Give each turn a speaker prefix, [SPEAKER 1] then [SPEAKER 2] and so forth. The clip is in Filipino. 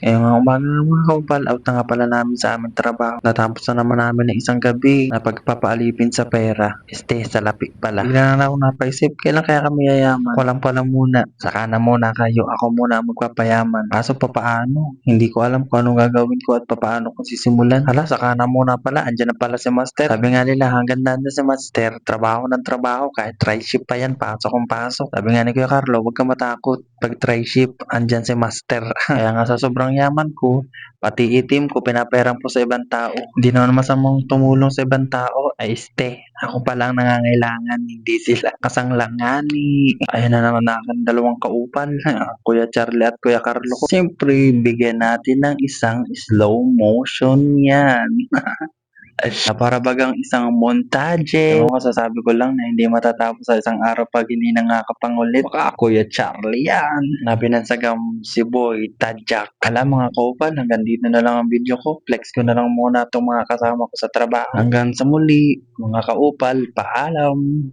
[SPEAKER 1] Ngayong umaga nga mga kaupal, out na nga pala namin sa aming trabaho. Natapos na naman namin ng isang gabi na pagpapaalipin sa pera. Sa lapik pala. Bigla na ako napaisip, kailan kaya kami yayaman? Ako lang pala muna. Saka na muna kayo. Ako muna ang magpapayaman. Kaso papaano? Hindi ko alam kung anong gagawin ko at papaano ko sisimulan. Hala, saka na muna pala. Andyan na pala si Master. Sabi nga nila, hanggang na si Master. Trabaho ng trabaho. Kahit try shift pa yan. Pasok kung pasok. Sabi nga ni Kuya Carlo, huwag ka matakot. Pag try shift, andyan si Master. Kaya nga sa sobrang yaman ko, pati itim ko pinaperang po sa ibang tao. Hindi naman masamang tumulong sa ibang tao. Ay ako pa lang nangangailangan, hindi sila. Kasanglangani. Ayan na naman na aking dalawang kaupan. Kuya Charlie at Kuya Carlo ko. Siyempre, bigyan natin ng isang slow motion yan. Na para bagang isang montaje. Ewan ko, sasabi ko lang na hindi matatapos sa isang araw pag hindi nakakapangulit. Baka Kuya Charlie yan. Na binansagam si Boy Tadjak. Alam mga kaupal, hanggang dito na lang ang video ko. Flex ko na lang muna itong mga kasama ko sa trabaho. Hanggang sa muli, mga kaupal, paalam.